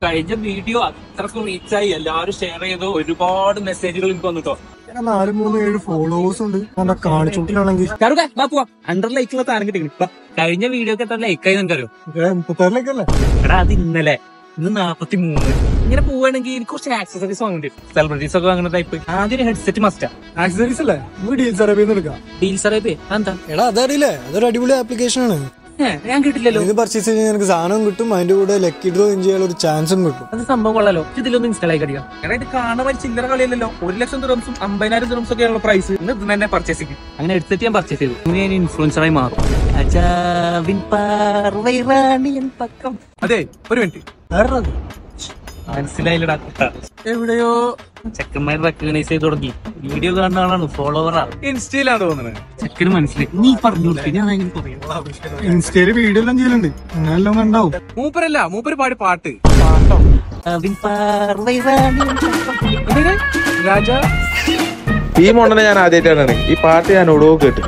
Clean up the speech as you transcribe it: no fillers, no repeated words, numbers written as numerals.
കഴിഞ്ഞ വീഡിയോ അത്രക്കും റീച്ചായി, എല്ലാവരും ഷെയർ ചെയ്തു, ഒരുപാട് മെസ്സേജുകൾ എനിക്ക് വന്നിട്ടോ. 437 ഫോളോവേഴ്സ് ഉണ്ട്. കാണിച്ചോട്ടിലാണെങ്കിൽ അണ്ടർ ലൈക്കുള്ള താരം കിട്ടി. ഇപ്പൊ കഴിഞ്ഞ വീഡിയോക്ക് എത്ര ലൈക്കായി നിനക്കറിയോ? 36 എടാ അത് ഇന്നലെ, ഇന്ന് 43. ഇങ്ങനെ പോവുകയാണെങ്കിൽ എനിക്ക് കുറച്ച് ആക്സസറീസ് വാങ്ങേണ്ടി വരും. സെലിബ്രിറ്റീസ് ഒക്കെ വാങ്ങുന്ന ടൈപ്പ്. ആദ്യം ഒരു ഹെഡ്സെറ്റ് മസ്റ്റാ. ആക്സസറീസ് അല്ലേ? ഡീൽസ് അറേബ്യന്ന് എടുക്കാം. ഡീൽസ് അറേബ്യ എന്താ? എടാ അതറിയില്ലേ, അതൊരു അടിപൊളി ആപ്ലിക്കേഷൻ ആണ്. ഞാൻ കിട്ടില്ലല്ലോ. ഇത് പർച്ചേസ് ചെയ്ത് എനിക്ക് സാധനവും കിട്ടും, അതിന്റെ കൂടെ ലക്കി ഡ്രോ ചെയ്യാനുള്ള ഒരു ചാൻസും കിട്ടും. അത് സംഭവം കൊള്ളാലോ. ഇതിലൊന്നും ഇൻസ്റ്റാൾ ആയി കഴിയാം. കാരണം ഇത് കാണാൻ ചില്ലറ കളിയല്ലോ. 1,00,000 ദിർഹംസും 50,000 ദിർഹംസും ഒക്കെയുള്ള പ്രൈസ്. ഇന്ന് തന്നെ പർച്ചേസ് ചെയ്യും. അങ്ങനെ ഹെഡ്സെറ്റ് ഞാൻ പർച്ചേസ് ചെയ്തു. ഇങ്ങനെ ഞാൻ ഇൻഫ്ലുവൻസറായി മാറും. അതെ, ഒരു മിനിറ്റ്. മനസ്സിലായില്ലടാ. എവിടെയോ ചെക്കന്മാർ റെക്കഗ്നൈസ് ചെയ്ത് തുടങ്ങി. വീഡിയോ കാണുന്ന ആളാണ്, ഫോളോവറാ. ഇൻസ്റ്റയിലാണ് തോന്നുന്നത്. ചെക്കന് മനസ്സിലായി. നീ പറഞ്ഞു ഞാൻ ഇൻസ്റ്റയില് വീഡിയോ എല്ലാം ചെയ്യലുണ്ട്, അങ്ങനെല്ലാം ഉണ്ടാവും. മൂപ്പരല്ല, മൂപ്പര് പാടി പാട്ട്. രാജ ഈ മോണ്ടനെ ഞാൻ ആദ്യമായിട്ടാണ് ഈ പാട്ട് ഞാൻ ഒടോ കേട്ടു.